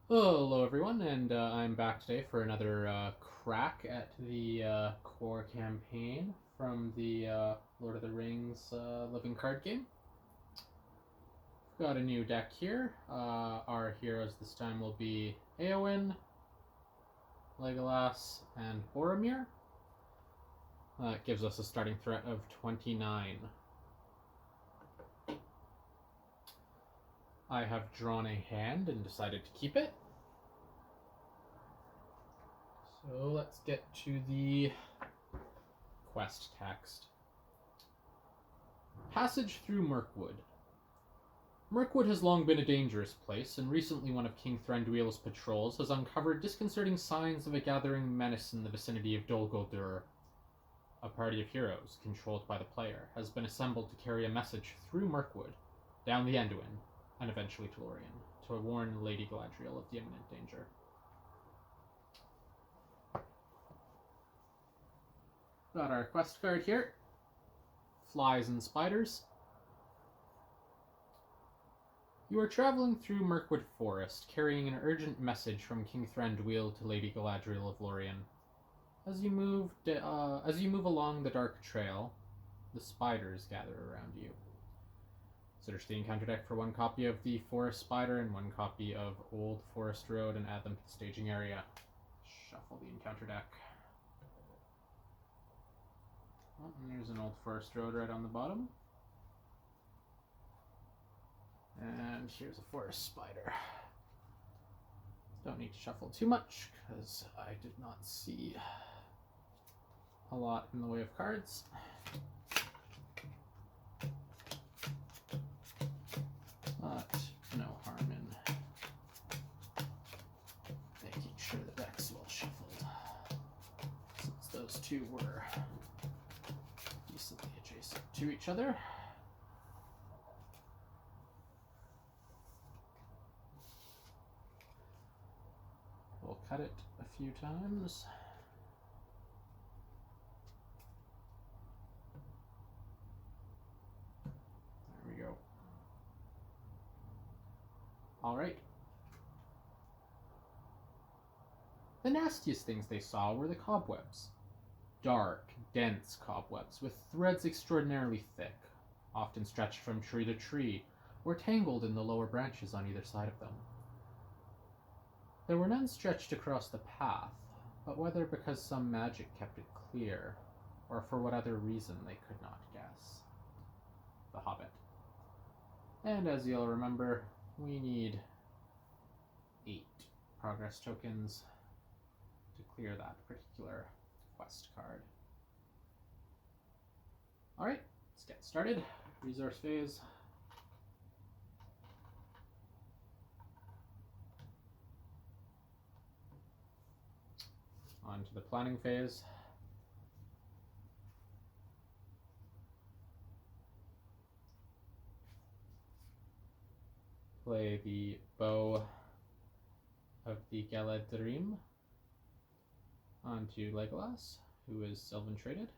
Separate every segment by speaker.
Speaker 1: Hello, everyone, and I'm back today for another crack at the core campaign from the Lord of the Rings living card game. Got a new deck here. Our heroes this time will be Eowyn, Legolas, and Boromir. That gives us a starting threat of 29. I have drawn a hand and decided to keep it. So let's get to the quest text. Passage through Mirkwood. Mirkwood has long been a dangerous place, and recently one of King Thranduil's patrols has uncovered disconcerting signs of a gathering menace in the vicinity of Dol Guldur. A party of heroes, controlled by the player, has been assembled to carry a message through Mirkwood, down the Anduin, and eventually to Lorien, to warn Lady Galadriel of the imminent danger. Got our quest card here. Flies and Spiders. You are traveling through Mirkwood Forest, carrying an urgent message from King Thranduil to Lady Galadriel of Lorien. As you move along the dark trail, the spiders gather around you. Search the encounter deck for one copy of the Forest Spider and one copy of Old Forest Road and add them to the staging area. Shuffle the encounter deck. Oh, and there's an Old Forest Road right on the bottom. And here's a Forest Spider. Don't need to shuffle too much, because I did not see a lot in the way of cards. But no harm in making sure the deck's well shuffled, since those two were decently adjacent to each other. We'll cut it a few times. There we go. All right. The nastiest things they saw were the cobwebs. Dark, dense cobwebs with threads extraordinarily thick, often stretched from tree to tree, or tangled in the lower branches on either side of them. There were none stretched across the path, but whether because some magic kept it clear, or for what other reason they could not guess. The Hobbit. And as you'll remember, we need 8 progress tokens to clear that particular quest card. Alright, let's get started. Resource phase. On to the planning phase. Play the Bow of the Galadrim onto Legolas, who is Sylvan traded.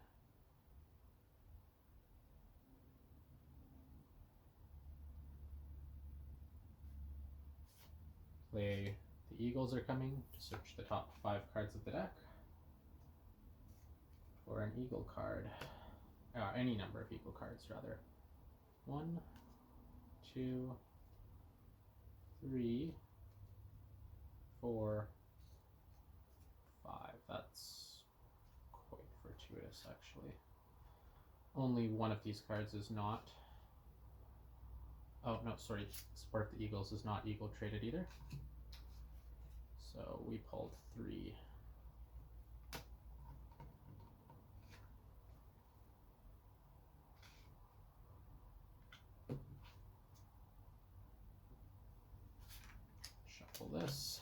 Speaker 1: Play The Eagles Are Coming to search the top 5 cards of the deck for an eagle card. Any number of eagle cards, rather. 1, 2, 3, 4, 5. That's quite fortuitous, actually. Only one of these cards is not. Oh, no, sorry. Support the Eagles is not eagle traded either. So we pulled 3. Shuffle this.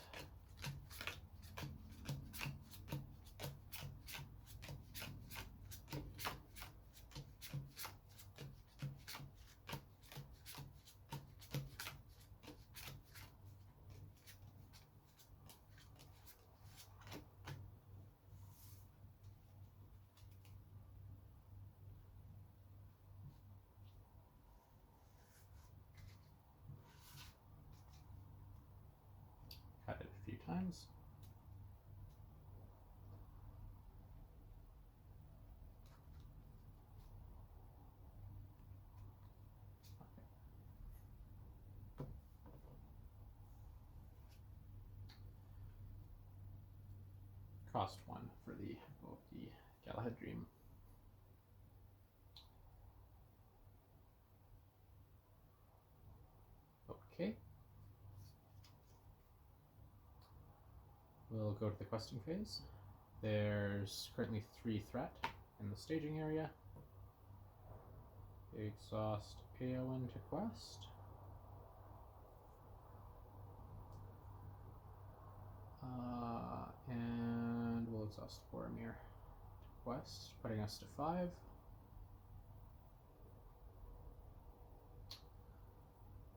Speaker 1: times. Cost 1 for the Galahad Dream. Okay. We'll go to the questing phase. There's currently 3 threat in the staging area. Exhaust Anduin to quest. And we'll exhaust Boromir to quest, putting us to 5.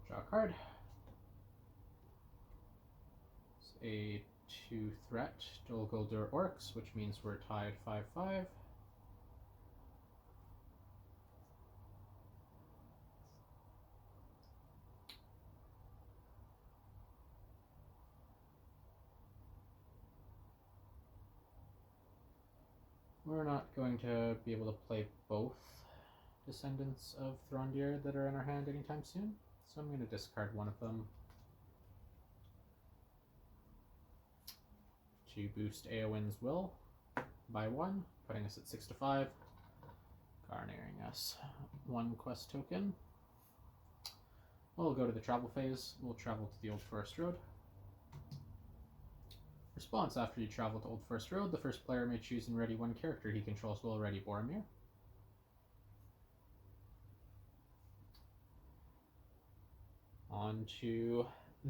Speaker 1: Draw a card. It's a 2 threat, Dol Guldur Orcs, which means we're tied 5-5. We're not going to be able to play both Descendants of Throndir that are in our hand anytime soon, so I'm going to discard one of them to boost Eowyn's will by 1, putting us at 6-5, garnering us 1 quest token. We'll go to the travel phase. We'll travel to the Old Forest Road. Response: after you travel to Old Forest Road, the first player may choose and ready 1 character he controls while ready Boromir. On to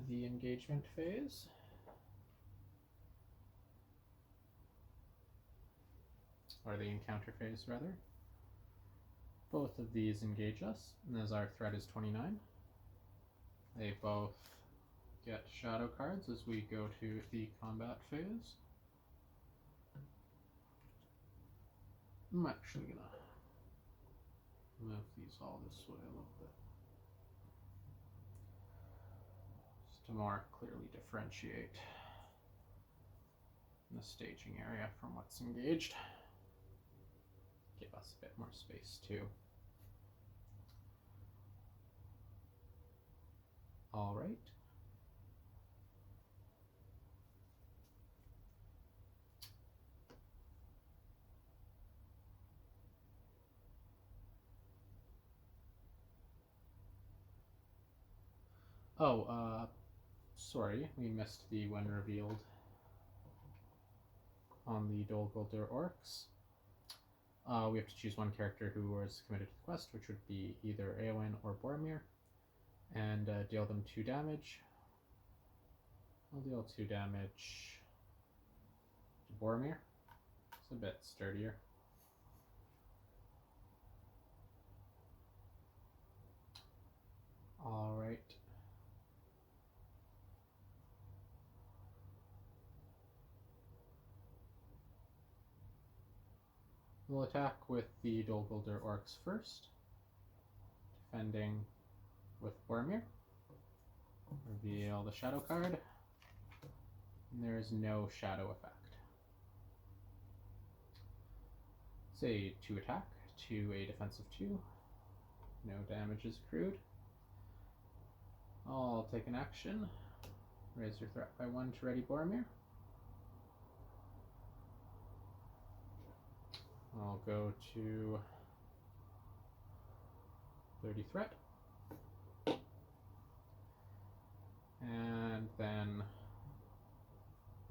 Speaker 1: the engagement phase. Or the encounter phase, rather. Both of these engage us, and as our threat is 29, they both get shadow cards as we go to the combat phase. I'm actually gonna move these all this way a little bit, just to more clearly differentiate the staging area from what's engaged. Give us a bit more space too. All right. Oh, sorry, we missed the when revealed on the Dol Guldur Orcs. We have to choose 1 character who was committed to the quest, which would be either Eowyn or Boromir, and deal them 2 damage. I'll deal 2 damage to Boromir. It's a bit sturdier. Alright. We'll attack with the Dol Guldur Orcs first, defending with Boromir. Reveal the shadow card, and there is no shadow effect. It's a 2 attack to a defensive 2. No damage is accrued. I'll take an action. Raise your threat by 1 to ready Boromir. I'll go to 30 threat. And then,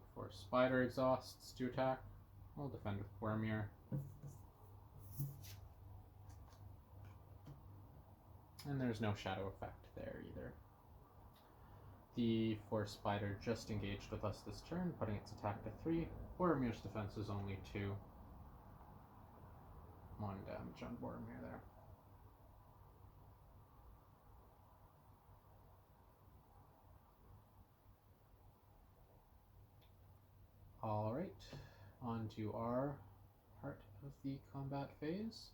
Speaker 1: before Spider exhausts to attack, we'll defend with Boromir. And there's no shadow effect there either. The Force Spider just engaged with us this turn, putting its attack to 3. Boromir's defense is only 2. 1 damage on Boromir there. Alright, on to our part of the combat phase.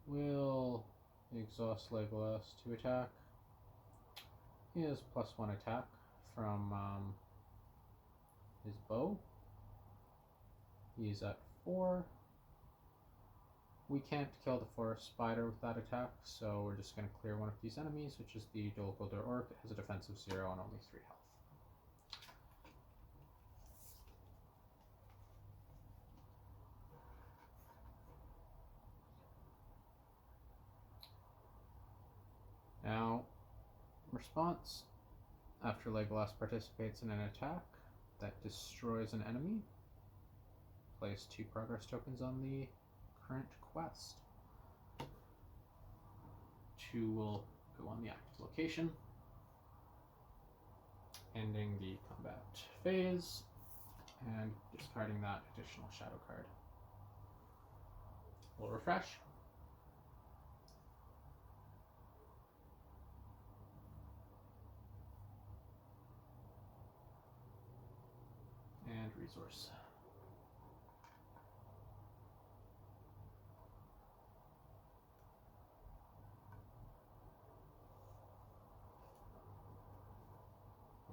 Speaker 1: We'll exhaust Legolas to attack. He has +1 attack from his bow. He's at 4. We can't kill the forest spider with that attack, so we're just going to clear one of these enemies, which is the dual-wielder orc. It has a defensive 0 and only 3 health. Now, response. After Legolas participates in an attack that destroys an enemy, place 2 progress tokens on the current quest. 2 will go on the active location, ending the combat phase, and discarding that additional shadow card. We'll refresh. And resource.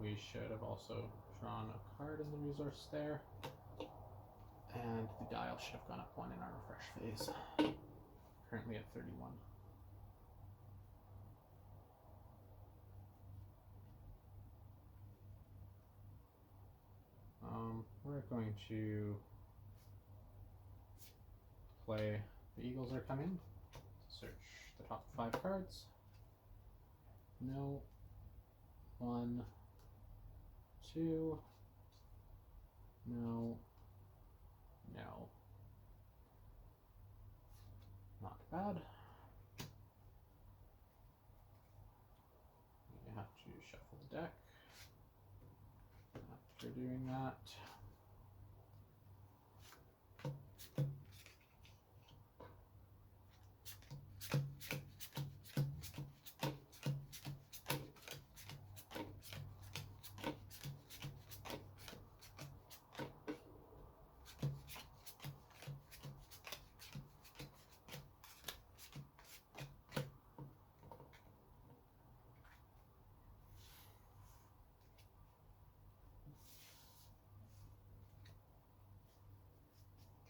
Speaker 1: We should have also drawn a card in the resource there. And the dial should have gone up 1 in our refresh phase. Currently at 31. We're going to play The Eagles Are Coming. Search the top 5 cards. No. 1. 2. No. No. Not bad. You have to shuffle the deck. After doing that,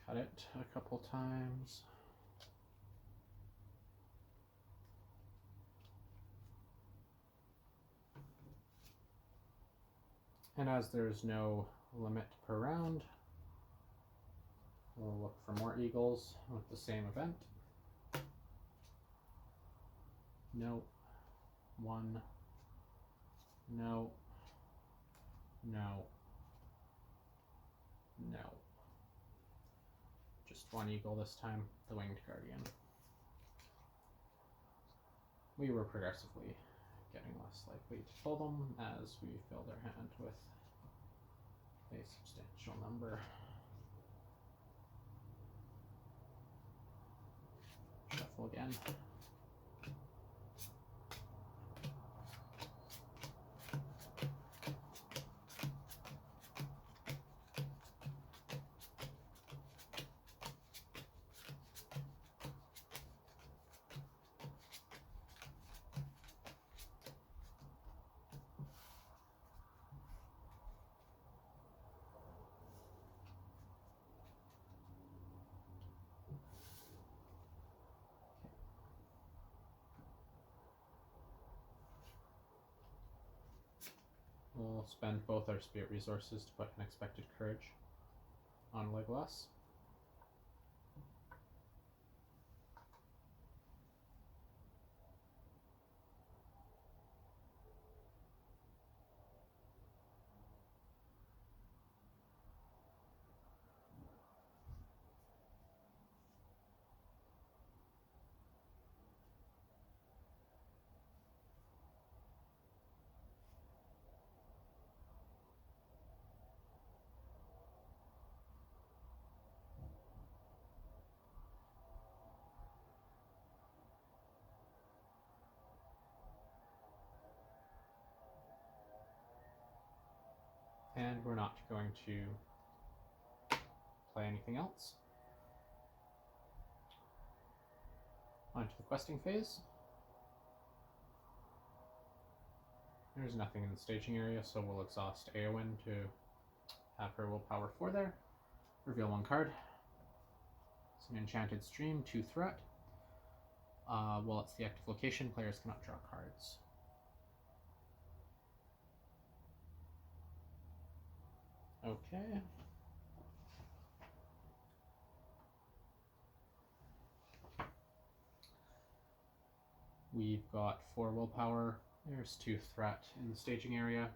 Speaker 1: cut it a couple times. And as there's no limit per round, we'll look for more eagles with the same event. No. 1. No. No. No. Just 1 eagle this time, the Winged Guardian. We were progressively getting less likely to pull them as we filled our hand with a substantial number. Shuffle again. We'll spend both our spirit resources to put Unexpected Courage on Legolas. And we're not going to play anything else. On to the questing phase. There's nothing in the staging area, so we'll exhaust Anduin to have her willpower 4 there. Reveal 1 card. It's an enchanted stream, 2 threat. While it's the active location, players cannot draw cards. Okay. We've got 4 willpower. There's 2 threat in the staging area.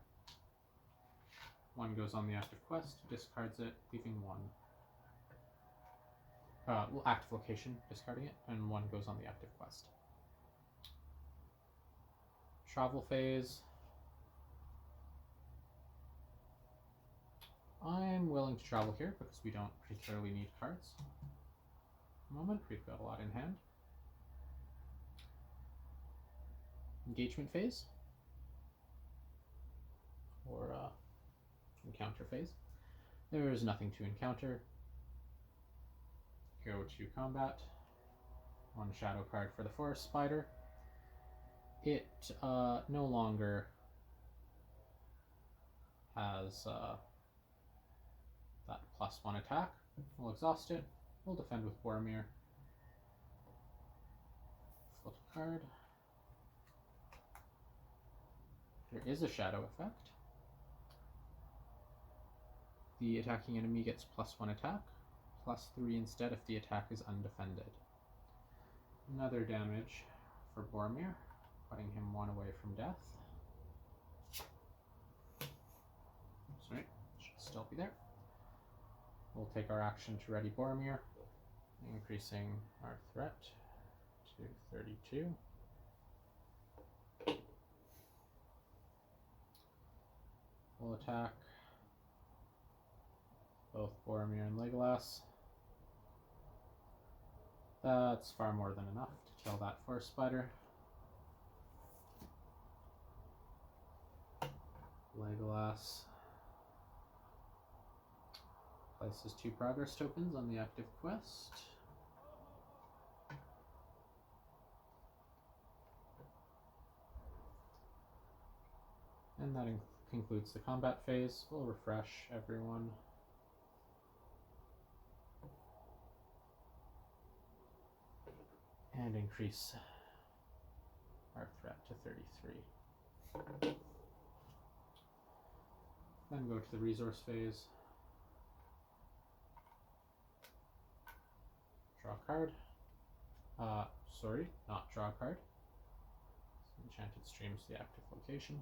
Speaker 1: 1 goes on the active quest, discards it, leaving 1. Active location, discarding it, and 1 goes on the active quest. Travel phase. I'm willing to travel here because we don't particularly need cards. At the moment, we've got a lot in hand. Engagement phase. Or encounter phase. There is nothing to encounter. Go to combat. 1 shadow card for the forest spider. It no longer has that +1 attack. We'll exhaust it. We'll defend with Boromir. Flip a card. There is a shadow effect. The attacking enemy gets +1 attack, +3 instead if the attack is undefended. Another damage for Boromir, putting him 1 away from death. Sorry, should still be there. We'll take our action to ready Boromir, increasing our threat to 32. We'll attack both Boromir and Legolas. That's far more than enough to kill that forest spider. Legolas places 2 progress tokens on the active quest. And that concludes the combat phase. We'll refresh everyone. And increase our threat to 33. Then go to the resource phase. Draw a card. Sorry, not draw a card. Enchanted streams the active location.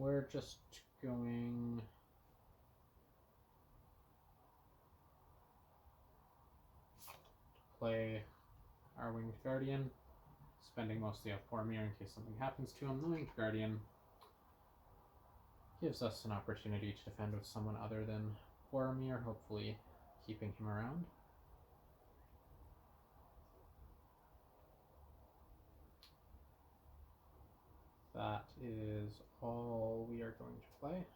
Speaker 1: We're just going to play our Winged Guardian, spending mostly up Boromir in case something happens to him. The Winged Guardian gives us an opportunity to defend with someone other than Boromir, hopefully keeping him around. That is all we are going to play.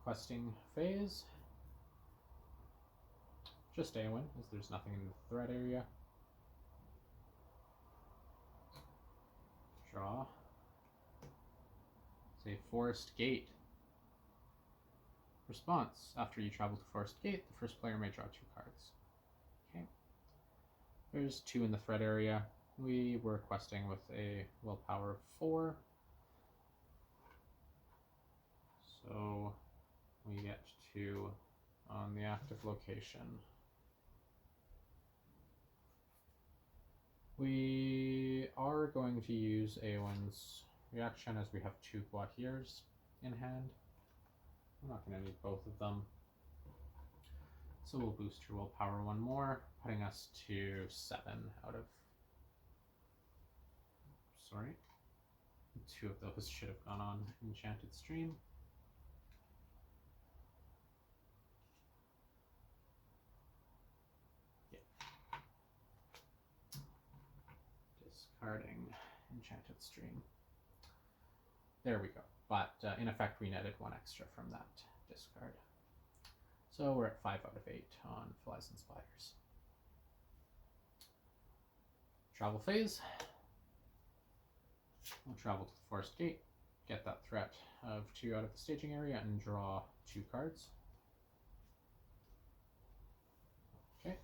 Speaker 1: Questing phase. Just Anduin, as there's nothing in the threat area. Draw. Say Forest Gate. Response. After you travel to Forest Gate, the first player may draw 2 cards. Okay. There's 2 in the threat area. We were questing with a willpower of 4. So we get 2 on the active location. We are going to use Anduin's reaction as we have 2 Guatirs in hand. I'm not going to need both of them. So we'll boost your willpower 1 more. putting us to 7 out of... Sorry. 2 of those should have gone on Enchanted Stream. Yeah. Discarding Enchanted Stream. There we go. But in effect, we netted 1 extra from that discard. So we're at 5 out of 8 on Flies and Spiders. Travel phase. We'll travel to the Forest Gate, get that threat of 2 out of the staging area, and draw 2 cards. Okay.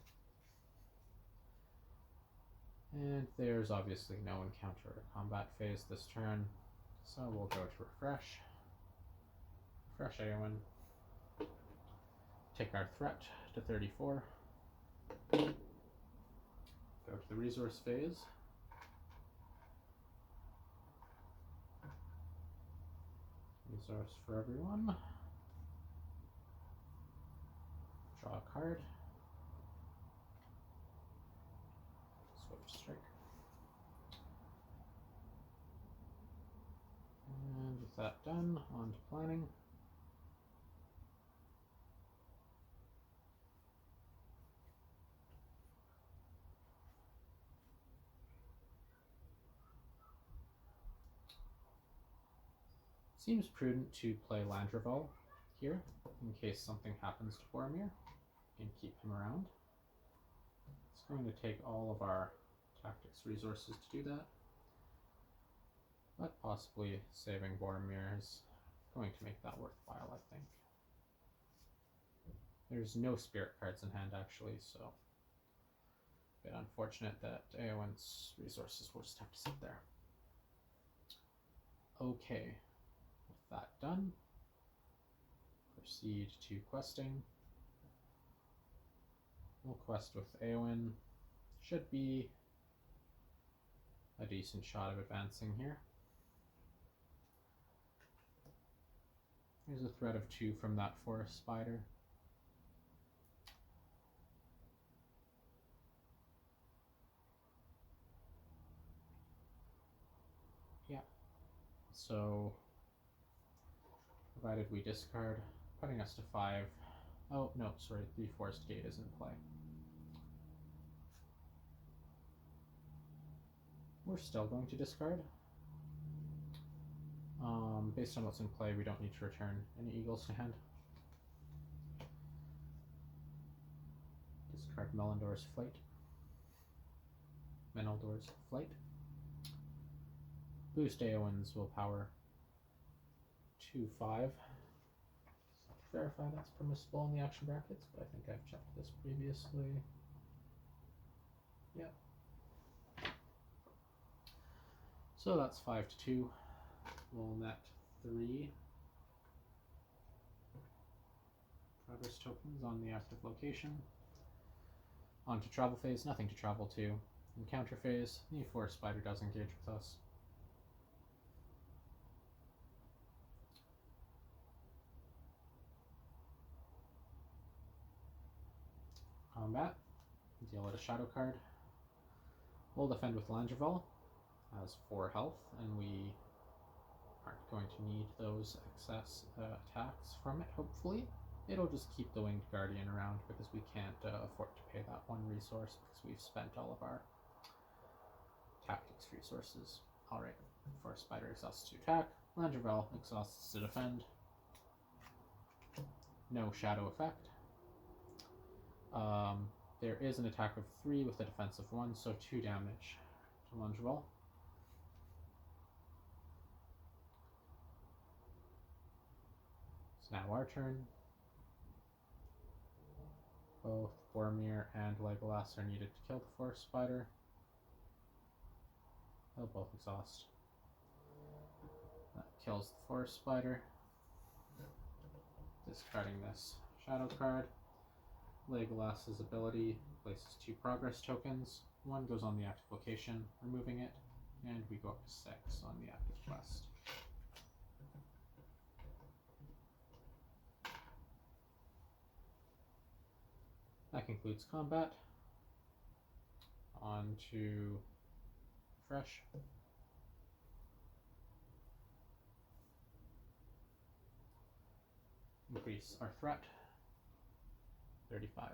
Speaker 1: And there's obviously no encounter or combat phase this turn, so we'll go to refresh. Refresh Anduin. Take our threat to 34. Go to the resource phase. Resource for everyone. Draw a card. Swift Strike. And with that done, on to planning. Seems prudent to play Landreval here, in case something happens to Boromir, and keep him around. It's going to take all of our tactics resources to do that, but possibly saving Boromir is going to make that worthwhile, I think. There's no spirit cards in hand, actually, so a bit unfortunate that Eowyn's resources will just have to sit there. Okay. That done. Proceed to questing. We'll quest with Anduin. Should be a decent shot of advancing here. There's a threat of 2 from that Forest Spider. Yeah. So provided we discard, putting us to 5. Oh, no, sorry, the Forest Gate is in play. We're still going to discard. Based on what's in play, we don't need to return any Eagles to hand. Discard Melindor's Flight. Menaldor's Flight. Boost Eowyn's Willpower to 5. Verify that's permissible in the action brackets, but I think I've checked this previously. Yep. So that's 5 to 2. We'll net 3 progress tokens on the active location. On to travel phase, nothing to travel to. Encounter phase, the Forest Spider does engage with us. Combat, deal it a shadow card. We'll defend with Landreval, has 4 health, and we aren't going to need those excess attacks from it, hopefully. It'll just keep the Winged Guardian around because we can't afford to pay that 1 resource because we've spent all of our tactics resources. Alright, Forest Spider exhausts to attack, Landreval exhausts to defend. No shadow effect. There is an attack of 3 with a defense of 1, so 2 damage to Landreval. It's now our turn. Both Boromir and Legolas are needed to kill the Forest Spider. They'll both exhaust. That kills the Forest Spider. Discarding this shadow card. Legolas's ability places 2 progress tokens. 1 goes on the active location, removing it, and we go up to 6 on the active quest. That concludes combat. On to fresh. Increase our threat. 35.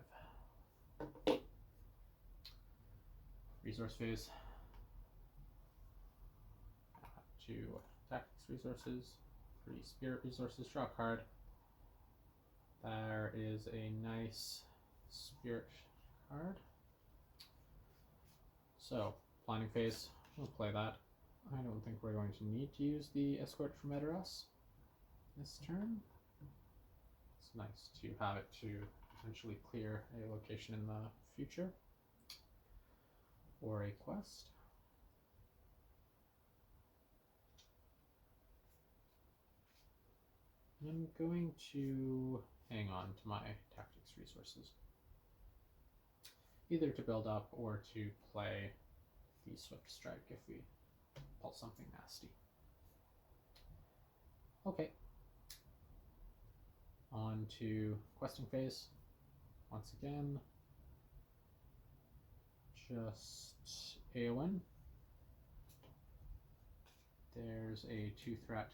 Speaker 1: Resource phase. To tactics resources. 3 spirit resources. Draw a card. There is a nice spirit card. So, planning phase. We'll play that. I don't think we're going to need to use the escort from Edoras this turn. It's nice to have it to potentially clear a location in the future or a quest. I'm going to hang on to my tactics resources, either to build up or to play the Swift Strike if we pull something nasty. Okay. On to questing phase. Once again, just Anduin. There's a 2-threat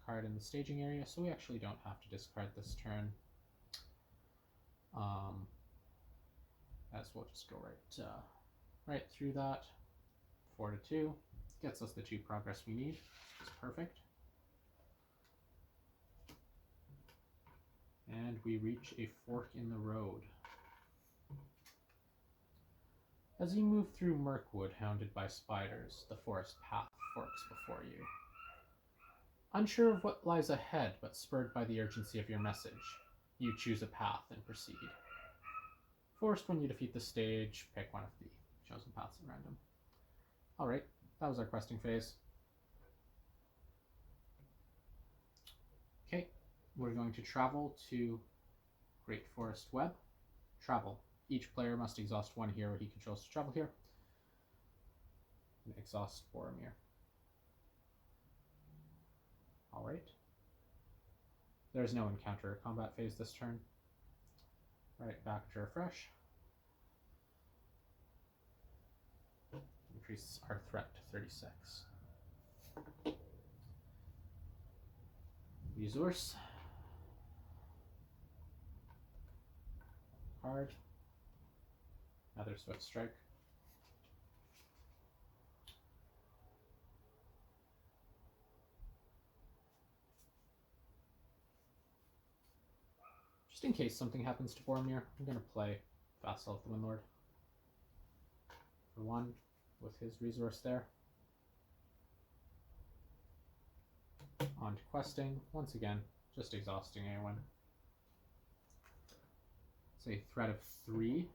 Speaker 1: card in the staging area, so we actually don't have to discard this turn. As we'll just go right through that. 4 to 2 gets us the 2 progress we need. It's perfect. And we reach a fork in the road. As you move through Mirkwood, hounded by spiders, the forest path forks before you. Unsure of what lies ahead, but spurred by the urgency of your message, you choose a path and proceed. Forced when you defeat the stage, pick one of the chosen paths at random. Alright, that was our questing phase. Okay, we're going to travel to Great Forest Web. Travel. Each player must exhaust 1 hero he controls to travel here. And exhaust Boromir. Alright. There's no encounter or combat phase this turn. Right, back to refresh. Increases our threat to 36. Resource. Card. Another Swift Strike. Just in case something happens to Boromir, I'm going to play Vassal of the Windlord for 1 with his resource there. On to questing. Once again, just exhausting Anduin. It's a threat of 3.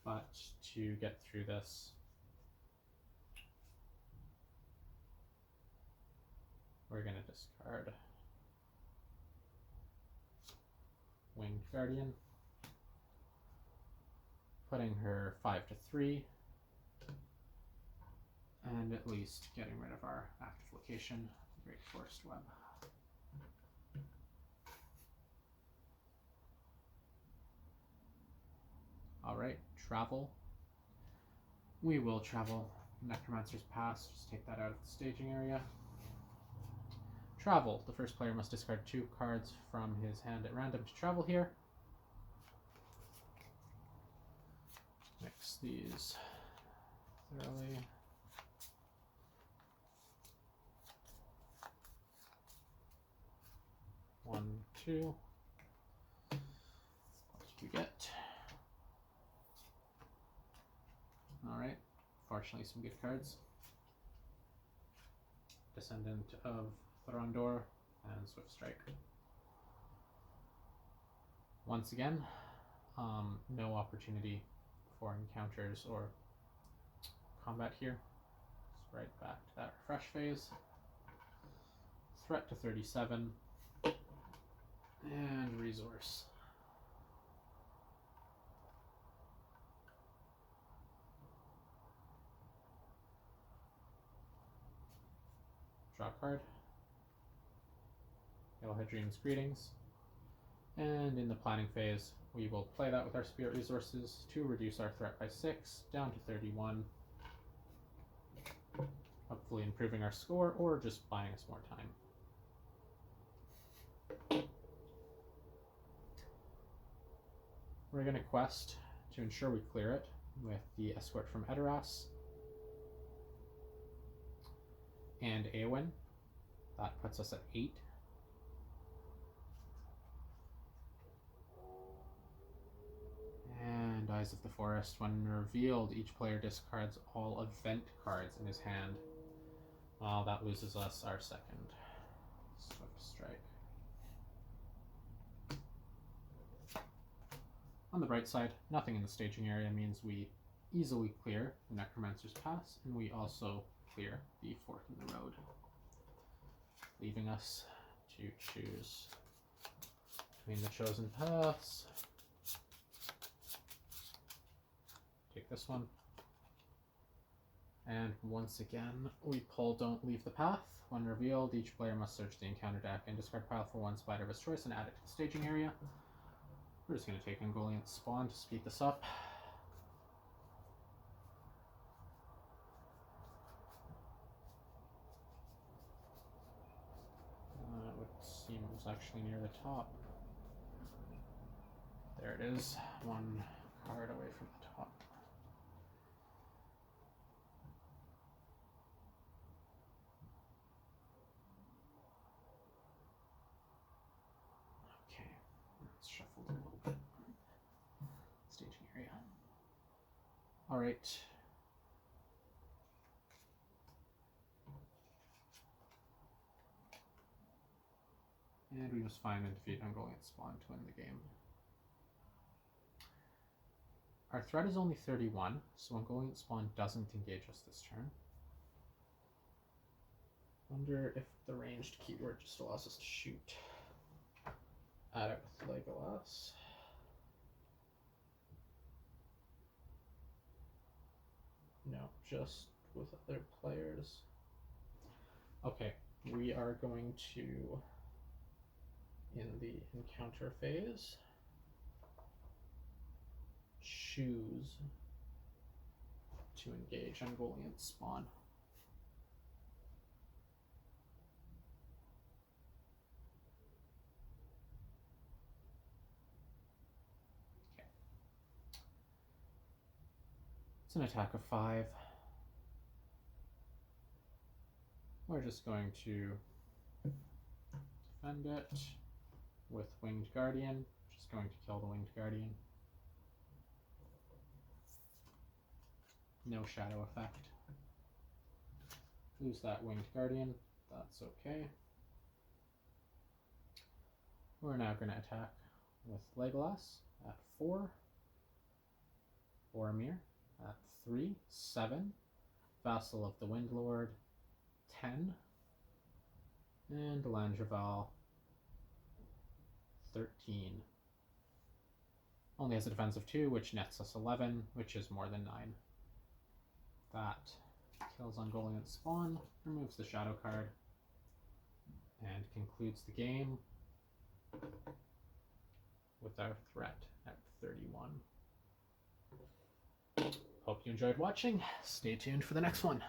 Speaker 1: But to get through this, we're going to discard Winged Guardian, putting her 5 to 3, and at least getting rid of our active location, Great Forest Web. Alright, travel. We will travel Necromancer's Pass, just take that out of the staging area. Travel. The first player must discard 2 cards from his hand at random to travel here. Mix these thoroughly. One, 2. What did we get? Alright, fortunately some good cards. Descendant of Thorondor and Swift Strike. Once again, no opportunity for encounters or combat here. Just right back to that refresh phase. Threat to 37. And resource. Draw a card. Yellowhead Dream's Greetings. And in the planning phase, we will play that with our spirit resources to reduce our threat by 6 down to 31. Hopefully improving our score or just buying us more time. We're going to quest to ensure we clear it with the escort from Edoras and Eowyn. That puts us at 8. And Eyes of the Forest. When revealed, each player discards all event cards in his hand. Well, that loses us our second Swift Strike. On the bright side, nothing in the staging area means we easily clear the Necromancer's Pass, and we also clear the Fork in the Road, leaving us to choose between the chosen paths. Take this one. And once again, we pull Don't Leave the Path. When revealed, each player must search the encounter deck and discard pile for one spider of his choice and add it to the staging area. We're just going to take Ungoliant Spawn to speed this up. It would seem it was actually near the top. There it is, one card away from the top. Okay, it's shuffled a little bit. Staging area. All right. And we must find and defeat Ungoliant Spawn to win the game. Our threat is only 31, so Ungoliant Spawn doesn't engage us this turn. Wonder if the ranged keyword just allows us to shoot at it with Legolas. No, just with other players. Okay, we are going to, in the encounter phase, choose to engage Ungoliant Spawn. Okay. It's an attack of 5. We're just going to defend it with Winged Guardian, which is going to kill the Winged Guardian. No shadow effect. Lose that Winged Guardian, that's okay. We're now going to attack with Legolas at 4, Boromir at 3, 7, Vassal of the Windlord, 10, and Landreval, 13. Only has a defense of 2, which nets us 11, which is more than 9. That kills Ungoliant Spawn, removes the shadow card, and concludes the game with our threat at 31. Hope you enjoyed watching. Stay tuned for the next one.